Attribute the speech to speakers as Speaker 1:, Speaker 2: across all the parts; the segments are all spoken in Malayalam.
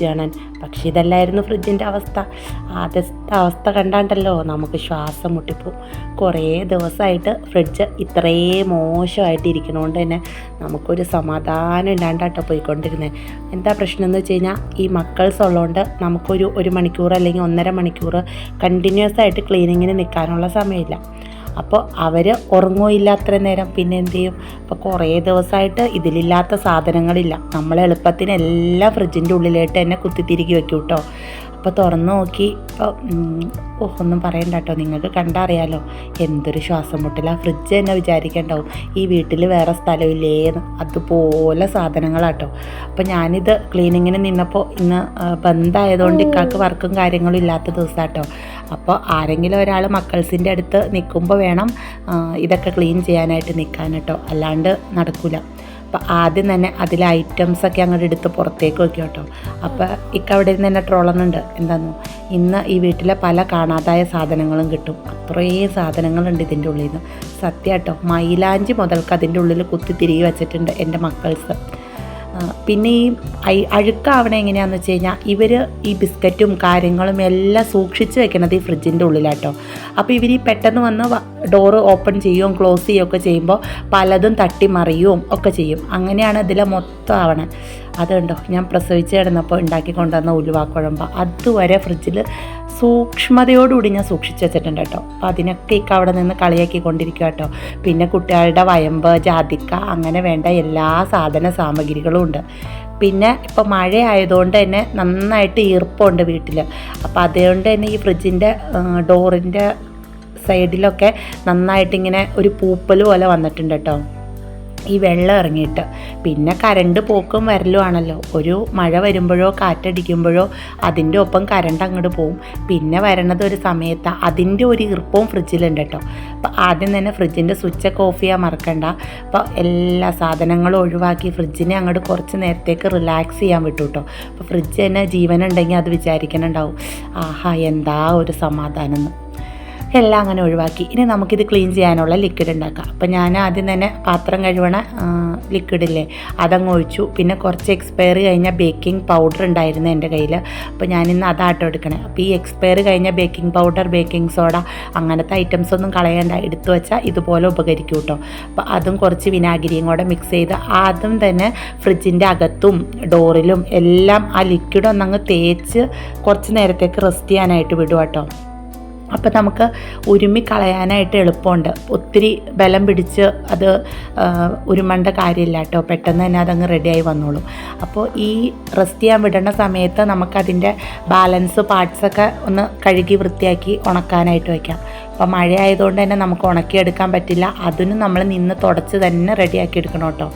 Speaker 1: കാണാൻ. പക്ഷെ ഇതല്ലായിരുന്നു ഫ്രിഡ്ജിൻ്റെ അവസ്ഥ. ആദ്യത്തെ അവസ്ഥ കണ്ടാണ്ടല്ലോ നമുക്ക് ശ്വാസം മുട്ടിപ്പോവും. കുറേ ദിവസമായിട്ട് ഫ്രിഡ്ജ് ഇത്രയും മോശമായിട്ട് ഇരിക്കണോണ്ട് തന്നെ നമുക്കൊരു സമാധാനം ഇല്ലാണ്ടാട്ടോ പോയിക്കൊണ്ടിരുന്നത്. എന്താ പ്രശ്നം എന്ന് വെച്ച് കഴിഞ്ഞാൽ ഈ മക്കൾസ് ഉള്ളതുകൊണ്ട് നമുക്കൊരു 1 മണിക്കൂർ അല്ലെങ്കിൽ 1.5 മണിക്കൂർ കണ്ടിന്യൂസ് ആയിട്ട് ക്ലീനിങ്ങിന് നിൽക്കാനുള്ള സമയമില്ല. അപ്പോൾ അവർ ഉറങ്ങുകയില്ല അത്രയും നേരം. പിന്നെ എന്ത് ചെയ്യും? അപ്പോൾ കുറേ ദിവസമായിട്ട് ഇതിലില്ലാത്ത സാധനങ്ങളില്ല. നമ്മൾ എളുപ്പത്തിന് എല്ലാം ഫ്രിഡ്ജിൻ്റെ ഉള്ളിലായിട്ട് തന്നെ കുത്തിത്തിരിക്കി വെക്കും കേട്ടോ. അപ്പോൾ തുറന്ന് നോക്കി ഇപ്പോൾ ഒന്നും പറയണ്ട കേട്ടോ, നിങ്ങൾക്ക് കണ്ടറിയാലോ എന്തൊരു ശ്വാസം മുട്ടില്ല. ഫ്രിഡ്ജ് തന്നെ വിചാരിക്കണ്ടാവും ഈ വീട്ടിൽ വേറെ സ്ഥലമില്ലേന്ന്. അതുപോലെ സാധനങ്ങളാട്ടോ. അപ്പോൾ ഞാനിത് ക്ലീനിങ്ങിന് നിന്നപ്പോൾ ഇന്ന് ബന്ധായതുകൊണ്ട് ഇക്കാക്ക് വർക്കും കാര്യങ്ങളും ഇല്ലാത്ത ദിവസമാട്ടോ. അപ്പോൾ ആരെങ്കിലും ഒരാൾ മക്കൾസിൻ്റെ അടുത്ത് നിൽക്കുമ്പോൾ വേണം ഇതൊക്കെ ക്ലീൻ ചെയ്യാനായിട്ട് നിൽക്കാൻ കേട്ടോ, അല്ലാണ്ട് നടക്കില്ല. അപ്പോൾ ആദ്യം തന്നെ അതിലെ ഐറ്റംസൊക്കെ അങ്ങോട്ട് എടുത്ത് പുറത്തേക്ക് വയ്ക്കും കേട്ടോ. അപ്പോൾ അവിടെ നിന്ന് തന്നെ ട്രോളുന്നുണ്ട്. എന്താണെന്നോ, ഇന്ന് ഈ വീട്ടിലെ പല കാണാതായ സാധനങ്ങളും കിട്ടും. അത്രയും സാധനങ്ങളുണ്ട് ഇതിൻ്റെ ഉള്ളിൽ നിന്ന്. സത്യം കേട്ടോ, മൈലാഞ്ചി മുതൽക്ക് അതിൻ്റെ ഉള്ളിൽ കുത്തിത്തിരികെ വെച്ചിട്ടുണ്ട് എൻ്റെ മക്കൾസ്. പിന്നെ ഈ അഴുക്കാവണ എങ്ങനെയാണെന്ന് വെച്ച് കഴിഞ്ഞാൽ ഇവർ ഈ ബിസ്ക്കറ്റും കാര്യങ്ങളും എല്ലാം സൂക്ഷിച്ച് വെക്കണത് ഈ ഫ്രിഡ്ജിൻ്റെ ഉള്ളിലാട്ടോ. അപ്പോൾ ഇവർ ഈ പെട്ടെന്ന് വന്ന് ഡോറ് ഓപ്പൺ ചെയ്യുകയും ക്ലോസ് ചെയ്യുകയൊക്കെ ചെയ്യുമ്പോൾ പലതും തട്ടിമറിയുകയും ഒക്കെ ചെയ്യും. അങ്ങനെയാണ് ഇതിലെ മൊത്തം ആവണേ. അതുണ്ടോ, ഞാൻ പ്രസവിച്ച് കിടന്നപ്പോൾ ഉണ്ടാക്കി കൊണ്ടുവന്ന ഉലുവാക്കുഴമ്പ അതുവരെ ഫ്രിഡ്ജിൽ സൂക്ഷ്മതയോടുകൂടി ഞാൻ സൂക്ഷിച്ച് വെച്ചിട്ടുണ്ട് കേട്ടോ. അപ്പോൾ അതിനൊക്കെ അവിടെ നിന്ന് കളിയാക്കി കൊണ്ടിരിക്കുക കേട്ടോ. പിന്നെ കുട്ടികളുടെ വയമ്പ്, ജാതിക്ക, അങ്ങനെ വേണ്ട എല്ലാ സാധന സാമഗ്രികളും ഉണ്ട്. പിന്നെ ഇപ്പോൾ മഴ ആയതുകൊണ്ട് തന്നെ നന്നായിട്ട് ഈർപ്പമുണ്ട് വീട്ടിൽ. അപ്പോൾ അതുകൊണ്ട് തന്നെ ഈ ഫ്രിഡ്ജിൻ്റെ ഡോറിൻ്റെ സൈഡിലൊക്കെ നന്നായിട്ടിങ്ങനെ ഒരു പൂപ്പൽ പോലെ വന്നിട്ടുണ്ട് കേട്ടോ, ഈ വെള്ളം ഇറങ്ങിയിട്ട്. പിന്നെ കരണ്ട് പോക്കും വരലും ആണല്ലോ. ഒരു മഴ വരുമ്പോഴോ കാറ്റടിക്കുമ്പോഴോ അതിൻ്റെ ഒപ്പം കരണ്ട് അങ്ങോട്ട് പോവും. പിന്നെ വരണത് ഒരു സമയത്ത് അതിൻ്റെ ഒരു ഈർപ്പവും ഫ്രിഡ്ജിലുണ്ട് കേട്ടോ. അപ്പോൾ ആദ്യം തന്നെ ഫ്രിഡ്ജിൻ്റെ സ്വിച്ചൊക്കെ ഓഫ് ചെയ്യാൻ മറക്കണ്ട. അപ്പോൾ എല്ലാ സാധനങ്ങളും ഒഴിവാക്കി ഫ്രിഡ്ജിനെ അങ്ങോട്ട് കുറച്ച് നേരത്തേക്ക് റിലാക്സ് ചെയ്യാൻ വിട്ടു കേട്ടോ. അപ്പോൾ ഫ്രിഡ്ജ് തന്നെ ജീവനുണ്ടെങ്കിൽ അത് വിചാരിക്കണുണ്ടാവും, ആഹാ എന്താ ഒരു സമാധാനം എന്ന്. എല്ലാം അങ്ങനെ ഒഴിവാക്കി. ഇനി നമുക്കിത് ക്ലീൻ ചെയ്യാനുള്ള ലിക്വിഡ് ഉണ്ടാക്കാം. അപ്പോൾ ഞാൻ ആദ്യം തന്നെ പാത്രം കഴുകണ ലിക്വിഡില്ലേ അതങ്ങ് ഒഴിച്ചു. പിന്നെ കുറച്ച് എക്സ്പയർ കഴിഞ്ഞ ബേക്കിംഗ് പൗഡർ ഉണ്ടായിരുന്നു എൻ്റെ കയ്യിൽ. അപ്പോൾ ഞാനിന്ന് അതാട്ടോ എടുക്കണേ. അപ്പോൾ ഈ എക്സ്പയർ കഴിഞ്ഞ ബേക്കിംഗ് പൗഡർ, ബേക്കിംഗ് സോഡ അങ്ങനത്തെ ഐറ്റംസ് ഒന്നും കളയണ്ട, എടുത്തു വെച്ചാൽ ഇതുപോലെ ഉപകരിക്കും കേട്ടോ. അപ്പോൾ അതും കുറച്ച് വിനാഗിരിയും കൂടെ മിക്സ് ചെയ്ത് ആദ്യം തന്നെ ഫ്രിഡ്ജിൻ്റെ അകത്തും ഡോറിലും എല്ലാം ആ ലിക്വിഡ് ഒന്നങ്ങ് തേച്ച് കുറച്ച് നേരത്തേക്ക് റെസ്റ്റ് ചെയ്യാനായിട്ട് വിടുക കേട്ടോ. അപ്പോൾ നമുക്ക് ഉരുമ്മി കളയാനായിട്ട് എളുപ്പമുണ്ട്. ഒത്തിരി ബലം പിടിച്ച് അത് ഉരുമേണ്ട കാര്യമില്ല കേട്ടോ, പെട്ടെന്ന് തന്നെ അതങ്ങ് റെഡിയായി വന്നോളും. അപ്പോൾ ഈ റെസ്റ്റ് ചെയ്യാൻ വിടേണ്ട സമയത്ത് നമുക്കതിൻ്റെ ബാലൻസ് പാർട്സൊക്കെ ഒന്ന് കഴുകി വൃത്തിയാക്കി ഉണക്കാനായിട്ട് വയ്ക്കാം. അപ്പോൾ മഴ ആയതുകൊണ്ട് തന്നെ നമുക്ക് ഉണക്കിയെടുക്കാൻ പറ്റില്ല, അതിനും നമ്മൾ നിന്ന് തുടച്ച് തന്നെ റെഡിയാക്കി എടുക്കണം കേട്ടോ.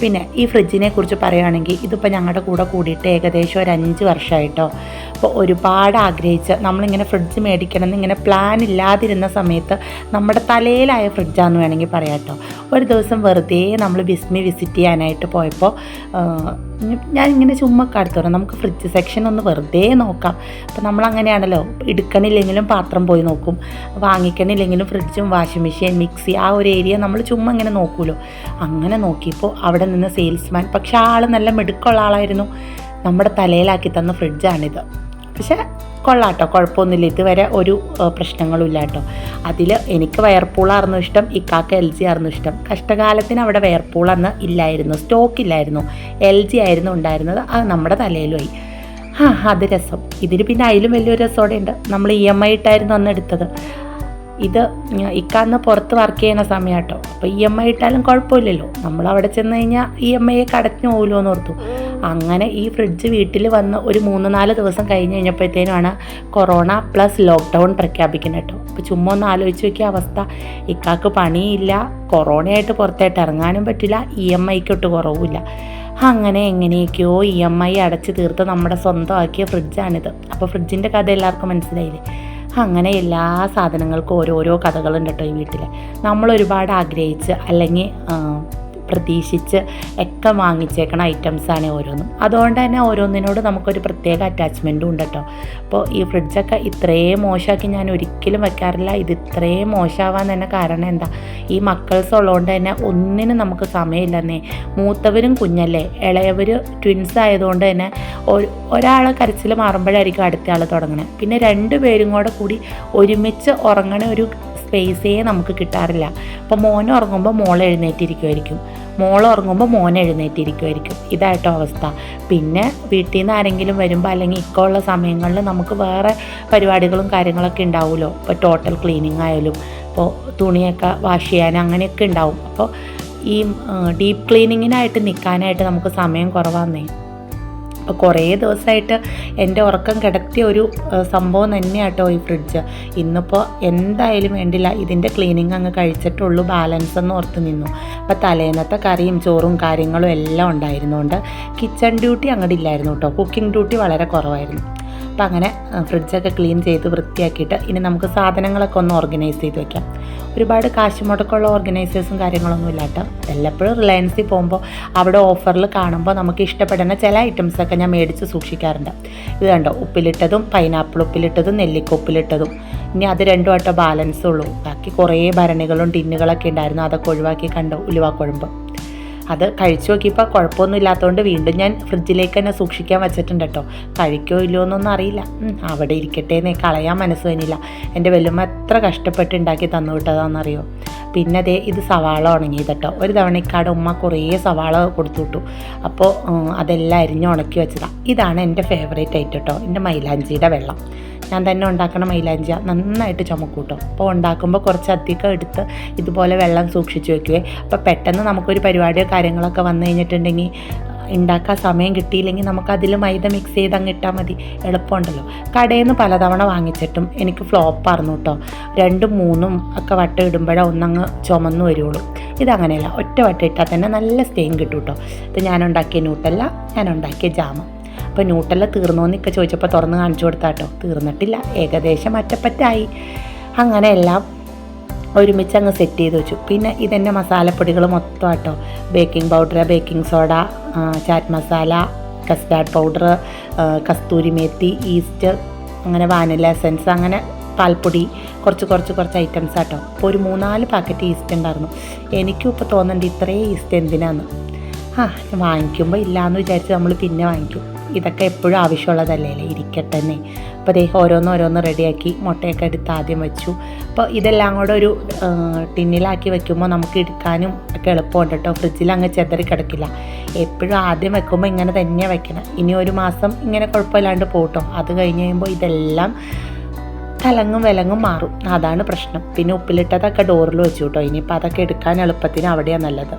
Speaker 1: പിന്നെ ഈ ഫ്രിഡ്ജിനെ കുറിച്ച് പറയുകയാണെങ്കിൽ ഇതിപ്പോൾ ഞങ്ങളുടെ കൂടെ കൂടിയിട്ട് ഏകദേശം ഒരു 5 വർഷമായിട്ടോ. അപ്പോൾ ഒരുപാട് ആഗ്രഹിച്ച് നമ്മളിങ്ങനെ ഫ്രിഡ്ജ് മേടിക്കണം എന്നിങ്ങനെ പ്ലാൻ ഇല്ലാതിരുന്ന സമയത്ത് നമ്മുടെ തലയിലായ ഫ്രിഡ്ജാന്ന് വേണമെങ്കിൽ പറയാം കേട്ടോ. ഒരു ദിവസം വെറുതെ നമ്മൾ ബിസ്മി വിസിറ്റ് ചെയ്യാനായിട്ട് പോയപ്പോൾ ഞാനിങ്ങനെ ചുമ്മാ കാടുത്തോറ നമുക്ക് ഫ്രിഡ്ജ് സെക്ഷൻ ഒന്ന് വെറുതെ നോക്കാം. അപ്പോൾ നമ്മളങ്ങനെയാണല്ലോ, എടുക്കണില്ലെങ്കിലും പാത്രം പോയി നോക്കും, വാങ്ങിക്കണില്ലെങ്കിലും ഫ്രിഡ്ജും വാഷിംഗ് മെഷീൻ, മിക്സി ആ ഒരു ഏരിയ നമ്മൾ ചുമ്മാ ഇങ്ങനെ നോക്കുമല്ലോ. അങ്ങനെ നോക്കിയപ്പോൾ അവിടെ നിന്ന് സെയിൽസ്മാൻ, പക്ഷെ ആൾ നല്ല മിടുക്കുള്ള ആളായിരുന്നു, നമ്മുടെ തലയിലാക്കി തന്ന ഫ്രിഡ്ജാണിത്. പക്ഷേ കൊള്ളാട്ടോ, കുഴപ്പമൊന്നുമില്ല, ഇതുവരെ ഒരു പ്രശ്നങ്ങളും ഇല്ല കേട്ടോ. അതിൽ എനിക്ക് വെയർപൂളായിരുന്നു ഇഷ്ടം, ഇക്കാക്ക് LG ആയിരുന്നു ഇഷ്ടം. കഷ്ടകാലത്തിന് അവിടെ വെയർപൂളന്ന് ഇല്ലായിരുന്നു, സ്റ്റോക്കില്ലായിരുന്നു, LG ആയിരുന്നു ഉണ്ടായിരുന്നത്. അത് നമ്മുടെ തലയിലുമായി. അത് രസം. ഇതിന് പിന്നെ അതിലും വലിയൊരു രസമോടെ ഉണ്ട്. നമ്മൾ EMI ഇട്ടായിരുന്നു അന്ന് എടുത്തത്. ഇത് ഇക്കാന്ന് പുറത്ത് വർക്ക് ചെയ്യുന്ന സമയം കേട്ടോ. അപ്പോൾ EMI ഇട്ടാലും കുഴപ്പമില്ലല്ലോ, നമ്മളവിടെ ചെന്ന് കഴിഞ്ഞാൽ EMI അടഞ്ഞു പോകില്ലോ എന്ന് ഓർത്തു. അങ്ങനെ ഈ ഫ്രിഡ്ജ് വീട്ടിൽ വന്ന് ഒരു 3-4 ദിവസം കഴിഞ്ഞ് കഴിഞ്ഞപ്പോഴത്തേനുമാണ് കൊറോണ പ്ലസ് ലോക്ക്ഡൗൺ പ്രഖ്യാപിക്കുന്നത് കേട്ടോ. അപ്പോൾ ചുമ്മാ ഒന്ന് ആലോചിച്ച് നോക്കിയ അവസ്ഥ. ഇക്കാക്ക് പണിയില്ല, കൊറോണയായിട്ട് പുറത്തായിട്ട് ഇറങ്ങാനും പറ്റില്ല, EMIക്കൊട്ട് കുറവില്ല. അങ്ങനെ എങ്ങനെയൊക്കെയോ EMI അടച്ച് തീർത്ത് നമ്മുടെ സ്വന്തമാക്കിയ ഫ്രിഡ്ജാണിത്. അപ്പോൾ ഫ്രിഡ്ജിൻ്റെ കഥ എല്ലാവർക്കും മനസ്സിലായില്ലേ? അങ്ങനെ എല്ലാ സാധനങ്ങൾക്കും ഓരോരോ കഥകളുണ്ട് കേട്ടോ ഈ വീട്ടിൽ. നമ്മൾ ഒരുപാട് ആഗ്രഹിച്ച് അല്ലെങ്കിൽ പ്രതീക്ഷിച്ച് ഒക്കെ വാങ്ങിച്ചേക്കണ ഐറ്റംസാണ് ഓരോന്നും. അതുകൊണ്ട് തന്നെ ഓരോന്നിനോട് നമുക്കൊരു പ്രത്യേക അറ്റാച്ച്മെൻറ്റും ഉണ്ട് കേട്ടോ. അപ്പോൾ ഈ ഫ്രിഡ്ജൊക്കെ ഇത്രയും മോശമാക്കി ഞാൻ ഒരിക്കലും വെക്കാറില്ല. ഇത് ഇത്രയും മോശമാവാൻ തന്നെ കാരണം എന്താ, ഈ മക്കൾസ് ഉള്ളതുകൊണ്ട് തന്നെ ഒന്നിനും നമുക്ക് സമയമില്ലെന്നേ. മൂത്തവരും കുഞ്ഞല്ലേ, ഇളയവർ ട്വിൻസ് ആയതുകൊണ്ട് തന്നെ ഒരാളെ കരച്ചിൽ മാറുമ്പോഴായിരിക്കും അടുത്ത ആൾ തുടങ്ങണേ. പിന്നെ 2 പേരും കൂടി ഒരുമിച്ച് ഉറങ്ങണ ഒരു സ്പേസേ നമുക്ക് കിട്ടാറില്ല. അപ്പോൾ മോൻ ഉറങ്ങുമ്പോൾ മോൾ എഴുന്നേറ്റിരിക്കുമായിരിക്കും, മോൾ ഉറങ്ങുമ്പോൾ മോൻ എഴുന്നേറ്റിരിക്കുമായിരിക്കും. ഇതായിട്ടോ അവസ്ഥ. പിന്നെ വീട്ടിൽ നിന്ന് ആരെങ്കിലും വരുമ്പോൾ അല്ലെങ്കിൽ ഇക്കമുള്ള സമയങ്ങളിൽ നമുക്ക് വേറെ പരിപാടികളും കാര്യങ്ങളൊക്കെ ഉണ്ടാവുമല്ലോ. ഇപ്പോൾ ടോട്ടൽ ക്ലീനിങ് ആയാലും ഇപ്പോൾ തുണിയൊക്കെ വാഷ് ചെയ്യാൻ അങ്ങനെയൊക്കെ ഉണ്ടാവും. അപ്പോൾ ഈ ഡീപ്പ് ക്ലീനിങ്ങിനായിട്ട് നിൽക്കാനായിട്ട് നമുക്ക് സമയം കുറവാന്നേ. അപ്പോൾ കുറേ ദിവസമായിട്ട് എൻ്റെ ഉറക്കം കിടത്തിയ ഒരു സംഭവം തന്നെയാട്ടോ ഈ ഫ്രിഡ്ജ്. ഇന്നിപ്പോൾ എന്തായാലും വേണ്ടില്ല, ഇതിൻ്റെ ക്ലീനിങ് അങ്ങ് കഴിച്ചിട്ടുള്ളൂ ബാലൻസ് എന്ന് ഓർത്ത് നിന്നു. അപ്പോൾ തലേന്നത്തെ കറിയും ചോറും കാര്യങ്ങളും എല്ലാം ഉണ്ടായിരുന്നുകൊണ്ട് കിച്ചൺ ഡ്യൂട്ടി അങ്ങോട്ട് ഇല്ലായിരുന്നു കേട്ടോ. കുക്കിംഗ് ഡ്യൂട്ടി വളരെ കുറവായിരുന്നു. അപ്പോൾ അങ്ങനെ ഫ്രിഡ്ജൊക്കെ ക്ലീൻ ചെയ്ത് വൃത്തിയാക്കിയിട്ട് ഇനി നമുക്ക് സാധനങ്ങളൊക്കെ ഒന്ന് ഓർഗനൈസ് ചെയ്ത് വെക്കാം. ഒരുപാട് കാശ് മുടക്കമുള്ള ഓർഗനൈസേഴ്സും കാര്യങ്ങളൊന്നും ഇല്ല കേട്ടോ. എല്ലപ്പോഴും റിലയൻസിൽ പോകുമ്പോൾ അവിടെ ഓഫറിൽ കാണുമ്പോൾ നമുക്ക് ഇഷ്ടപ്പെടുന്ന ചില ഐറ്റംസൊക്കെ ഞാൻ മേടിച്ച് സൂക്ഷിക്കാറുണ്ട്. ഇത് കണ്ടോ, ഉപ്പിലിട്ടതും പൈനാപ്പിൾ ഉപ്പിലിട്ടതും നെല്ലിക്ക ഉപ്പിലിട്ടതും. ഇനി അത് 2 വട്ടം ബാലൻസ് ഉള്ളൂ. ബാക്കി കുറേ ഭരണികളും ടിന്നുകളൊക്കെ ഉണ്ടായിരുന്നു, അതൊക്കെ ഒഴിവാക്കി. കണ്ടോ ഉലുവാക്കുഴമ്പ്, അത് കഴിച്ചു നോക്കിയപ്പോൾ കുഴപ്പമൊന്നും ഇല്ലാത്തതുകൊണ്ട് വീണ്ടും ഞാൻ ഫ്രിഡ്ജിലേക്ക് തന്നെ സൂക്ഷിക്കാൻ വെച്ചിട്ടുണ്ട് കേട്ടോ. കഴിക്കോ ഇല്ലയോ എന്നൊന്നും അറിയില്ല, അവിടെ ഇരിക്കട്ടേന്നേ, കളയാൻ മനസ്സ് വന്നില്ല. എൻ്റെ വല്യമ്മ എത്ര കഷ്ടപ്പെട്ട് ഉണ്ടാക്കി തന്നു വിട്ടതാണെന്നറിയോ. പിന്നെ അതേ ഇത് സവാള ഉണങ്ങിയത് കേട്ടോ. ഒരു തവണക്കാട് ഉമ്മ കുറേ സവാള കൊടുത്തു വിട്ടു. അപ്പോൾ അതെല്ലാം അരിഞ്ഞ് ഉണക്കി വെച്ചതാണ്. ഇതാണ് എൻ്റെ ഫേവറേറ്റ് ആയിട്ട് കേട്ടോ, എൻ്റെ മൈലാഞ്ചിയുടെ വെള്ളം. ഞാൻ തന്നെ ഉണ്ടാക്കണ മൈലാഞ്ചി നന്നായിട്ട് ചുമക്കൂട്ടോ. അപ്പോൾ ഉണ്ടാക്കുമ്പോൾ കുറച്ചധികം എടുത്ത് ഇതുപോലെ വെള്ളം സൂക്ഷിച്ച് വെക്കുവേ. അപ്പോൾ പെട്ടെന്ന് നമുക്കൊരു പരിപാടിയോ കാര്യങ്ങളൊക്കെ വന്നു കഴിഞ്ഞിട്ടുണ്ടെങ്കിൽ ഉണ്ടാക്കാൻ സമയം കിട്ടിയില്ലെങ്കിൽ നമുക്കതിൽ മൈദ മിക്സ് ചെയ്ത് അങ്ങ് ഇട്ടാൽ മതി, എളുപ്പമുണ്ടല്ലോ. കടയിൽ നിന്ന് പലതവണ വാങ്ങിച്ചിട്ടും എനിക്ക് ഫ്ലോപ്പായിരുന്നു കേട്ടോ. 2ഉം 3ഉം ഒക്കെ വട്ടം ഇടുമ്പോഴേ ഒന്നങ്ങ് ചുമന്ന് വരുള്ളൂ. ഇതങ്ങനെയല്ല, ഒറ്റ വട്ടം ഇട്ടാൽ തന്നെ നല്ല സ്റ്റെയിൻ കിട്ടും കേട്ടോ. ഇത് ഞാനുണ്ടാക്കിയ ന്യൂട്ടല്ല, ഞാനുണ്ടാക്കിയ ജാമ്. അപ്പോൾ ന്യൂട്ടല്ല തീർന്നോന്നൊക്കെ ചോദിച്ചപ്പോൾ തുറന്ന് കാണിച്ചു കൊടുത്താട്ടോ. തീർന്നിട്ടില്ല, ഏകദേശം അറ്റപ്പറ്റായി. അങ്ങനെ എല്ലാം ഒരുമിച്ച് അങ്ങ് സെറ്റ് ചെയ്ത് വെച്ചു. പിന്നെ ഇതെന്നെ മസാലപ്പൊടികൾ മൊത്തം കേട്ടോ. Baking powder, baking soda, chaat masala, custard powder, kasuri methi, yeast, അങ്ങനെ വാനില എസൻസ്, അങ്ങനെ പാൽപ്പൊടി, കുറച്ച് ഐറ്റംസ് കേട്ടോ. അപ്പോൾ ഒരു 3-4 പാക്കറ്റ് ഈസ്റ്റ് ഉണ്ടായിരുന്നു. എനിക്കും ഇപ്പോൾ തോന്നുന്നുണ്ട് ഇത്രയും ഈസ്റ്റ് എന്തിനാന്ന്. വാങ്ങിക്കുമ്പോൾ ഇല്ലയെന്ന് വിചാരിച്ച് നമ്മൾ പിന്നെ വാങ്ങിക്കും. ഇതൊക്കെ എപ്പോഴും ആവശ്യമുള്ളതല്ലേ, ഇരിക്കട്ടെ തന്നെ. അപ്പോൾ ദേ ഓരോന്ന് റെഡിയാക്കി മുട്ടയൊക്കെ എടുത്ത് ആദ്യം വെച്ചു. അപ്പോൾ ഇതെല്ലാം കൂടെ ഒരു ടിന്നിലാക്കി വെക്കുമ്പോൾ നമുക്ക് എടുക്കാനും ഒക്കെ എളുപ്പമുണ്ട് കേട്ടോ. ഫ്രിഡ്ജിൽ അങ്ങ് ചെതറി കിടക്കില്ല. എപ്പോഴും ആദ്യം വെക്കുമ്പോൾ ഇങ്ങനെ തന്നെ വെക്കണം. ഇനി 1 മാസം ഇങ്ങനെ കുഴപ്പമില്ലാണ്ട് പോട്ടോ. അത് കഴിഞ്ഞ് കഴിയുമ്പോൾ ഇതെല്ലാം തലങ്ങും വിലങ്ങും മാറും, അതാണ് പ്രശ്നം. പിന്നെ ഉപ്പിലിട്ടതൊക്കെ ഡോറിൽ വെച്ചു കേട്ടോ. ഇനിയിപ്പോൾ അതൊക്കെ എടുക്കാൻ എളുപ്പത്തിന് അവിടെയാണ് നല്ലത്.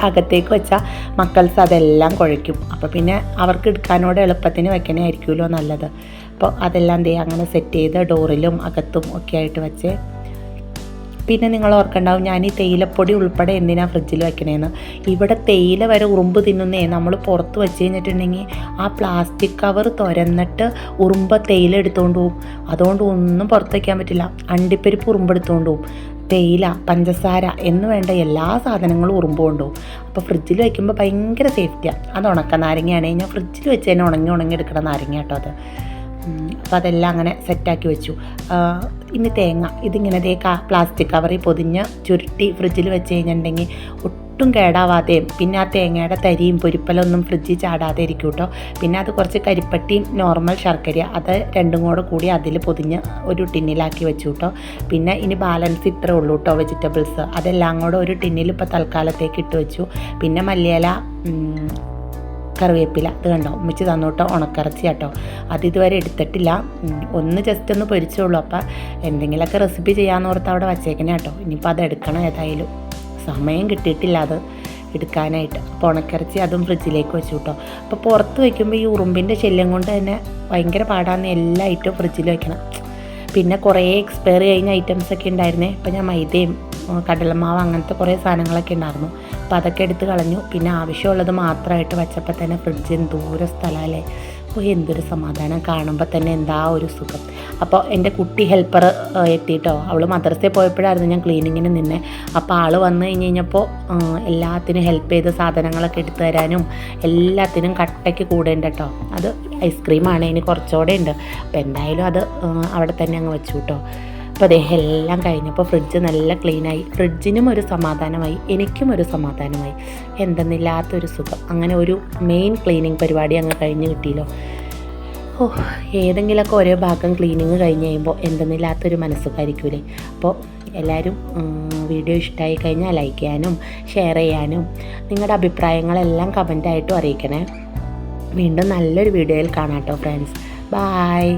Speaker 1: അകത്തേക്ക് വെച്ചാൽ മക്കൾസ് അതെല്ലാം കുഴയ്ക്കും. അപ്പോൾ പിന്നെ അവർക്ക് എടുക്കാനോട് എളുപ്പത്തിന് വെക്കണേ ആയിരിക്കുമല്ലോ നല്ലത്. അപ്പോൾ അതെല്ലാം അങ്ങനെ സെറ്റ് ചെയ്ത് ഡോറിലും അകത്തും ഒക്കെ ആയിട്ട് വെച്ച്. പിന്നെ നിങ്ങൾ ഓർക്കണ്ടാവും ഞാൻ ഈ തേയിലപ്പൊടി ഉൾപ്പെടെ എന്തിനാണ് ഫ്രിഡ്ജിൽ വെക്കണേന്ന്. ഇവിടെ തേയില വരെ ഉറുമ്പ് തിന്നുന്നേ. നമ്മൾ പുറത്ത് വെച്ച് കഴിഞ്ഞിട്ടുണ്ടെങ്കിൽ ആ പ്ലാസ്റ്റിക് കവർ തുരന്നിട്ട് ഉറുമ്പ് തേയില എടുത്തുകൊണ്ട് പോകും. അതുകൊണ്ട് ഒന്നും പുറത്ത് വയ്ക്കാൻ പറ്റില്ല. അണ്ടിപ്പരിപ്പ് ഉറുമ്പ് എടുത്തുകൊണ്ട് പോകും, തേയില, പഞ്ചസാര എന്ന് വേണ്ട എല്ലാ സാധനങ്ങളും ഉറുമ്പ് കൊണ്ടുപോകും. അപ്പോൾ ഫ്രിഡ്ജിൽ വയ്ക്കുമ്പോൾ ഭയങ്കര സേഫ്റ്റിയാണ്. അത് ഉണക്ക നാരങ്ങയാണെങ്കിൽ ഞാൻ ഫ്രിഡ്ജിൽ വെച്ച് തന്നെ ഉണങ്ങി എടുക്കണ നാരങ്ങ കേട്ടോ അത്. അപ്പോൾ അതെല്ലാം അങ്ങനെ സെറ്റാക്കി വെച്ചു. ഇനി തേങ്ങ ഇതിങ്ങനെ പ്ലാസ്റ്റിക് കവറിൽ പൊതിഞ്ഞ് ചുരുട്ടി ഫ്രിഡ്ജിൽ വെച്ച് കഴിഞ്ഞിട്ടുണ്ടെങ്കിൽ ഒട്ടും കേടാവാതെയും പിന്നെ ആ തേങ്ങയുടെ തരിയും പൊരിപ്പലൊന്നും ഫ്രിഡ്ജിൽ ചാടാതെ ഇരിക്കും കേട്ടോ. പിന്നെ അത് കുറച്ച് കരിപ്പട്ടിയും നോർമൽ ശർക്കര അത് 2ഉം കൂടി അതിൽ പൊതിഞ്ഞ് ഒരു ടിന്നിലാക്കി വെച്ചു കേട്ടോ. പിന്നെ ഇനി ബാലൻസ് ഇത്രേ ഉള്ളൂ കേട്ടോ വെജിറ്റബിൾസ്. അതെല്ലാം കൂടെ ഒരു ടിന്നിൽ ഇപ്പോൾ തൽക്കാലത്തേക്ക് ഇട്ട് വെച്ചു. പിന്നെ മല്ലിയില, കറിവേപ്പില, ഇത് കണ്ടോ ഉമ്മിച്ച് തന്നു കേട്ടോ. ഉണക്കറച്ചി കേട്ടോ, അതിതുവരെ എടുത്തിട്ടില്ല. ഒന്ന് ജസ്റ്റ് ഒന്ന് പൊരിച്ചുള്ളൂ. അപ്പോൾ എന്തെങ്കിലുമൊക്കെ റെസിപ്പി ചെയ്യാമെന്ന് ഓർത്ത് അവിടെ വച്ചേക്കണേ കേട്ടോ. ഇനിയിപ്പോൾ അത് എടുക്കണം, ഏതായാലും സമയം കിട്ടിയിട്ടില്ല അത് എടുക്കാനായിട്ട്. അപ്പോൾ ഉണക്കറച്ചി അതും ഫ്രിഡ്ജിലേക്ക് വെച്ചു കേട്ടോ. അപ്പോൾ പുറത്ത് വയ്ക്കുമ്പോൾ ഈ ഉറുമ്പിൻ്റെ ശല്യം കൊണ്ട് തന്നെ ഭയങ്കര പാടാന്ന് എല്ലാ ഐറ്റവും ഫ്രിഡ്ജിൽ വെക്കണം. പിന്നെ കുറേ എക്സ്പയറി കഴിഞ്ഞ ഐറ്റംസൊക്കെ ഉണ്ടായിരുന്നേ. അപ്പോൾ ഞാൻ മൈദയും കടലമാവ് അങ്ങനത്തെ കുറേ സാധനങ്ങളൊക്കെ ഉണ്ടായിരുന്നു. അപ്പോൾ അതൊക്കെ എടുത്ത് കളഞ്ഞു. പിന്നെ ആവശ്യമുള്ളത് മാത്രമായിട്ട് വെച്ചപ്പോൾ തന്നെ ഫ്രിഡ്ജിന് ദൂരെ സ്ഥലമല്ലേ. എന്തൊരു സമാധാനം, കാണുമ്പോൾ തന്നെ എന്താ ഒരു സുഖം. അപ്പോൾ എൻ്റെ കുട്ടി ഹെൽപ്പർ എത്തിയിട്ടോ. അവൾ മദ്രസയിൽ പോയപ്പോഴായിരുന്നു ഞാൻ ക്ലീനിങ്ങിന് നിന്നെ. അപ്പോൾ ആൾ വന്നു കഴിഞ്ഞപ്പോൾ എല്ലാത്തിനും ഹെൽപ്പ് ചെയ്ത് സാധനങ്ങളൊക്കെ എടുത്തു തരാനും എല്ലാത്തിനും കട്ടയ്ക്ക് കൂടെ ഉണ്ട് കേട്ടോ. അത് ഐസ്ക്രീമാണ്, ഇനി കുറച്ചുകൂടെ ഉണ്ട്. അപ്പോൾ എന്തായാലും അത് അവിടെ തന്നെ അങ്ങ് വെച്ചു കേട്ടോ. അപ്പോൾ അദ്ദേഹം എല്ലാം കഴിഞ്ഞപ്പോൾ ഫ്രിഡ്ജ് നല്ല ക്ലീനായി. ഫ്രിഡ്ജിനും ഒരു സമാധാനമായി, എനിക്കും ഒരു സമാധാനമായി. എന്തെന്നില്ലാത്തൊരു സുഖം. അങ്ങനെ ഒരു മെയിൻ ക്ലീനിങ് പരിപാടി അങ്ങ് കഴിഞ്ഞ് കിട്ടിയല്ലോ. ഏതെങ്കിലുമൊക്കെ ഓരോ ഭാഗം ക്ലീനിങ് കഴിഞ്ഞ് കഴിയുമ്പോൾ എന്തെന്നില്ലാത്തൊരു മനസ്സുകാരിക്കൂലേ. അപ്പോൾ എല്ലാവരും വീഡിയോ ഇഷ്ടമായി കഴിഞ്ഞാൽ ലൈക്ക് ചെയ്യാനും ഷെയർ ചെയ്യാനും നിങ്ങളുടെ അഭിപ്രായങ്ങളെല്ലാം കമൻറ്റായിട്ടും അറിയിക്കണേ. വീണ്ടും നല്ലൊരു വീഡിയോയിൽ കാണാം കേട്ടോ ഫ്രണ്ട്സ്. ബായ്.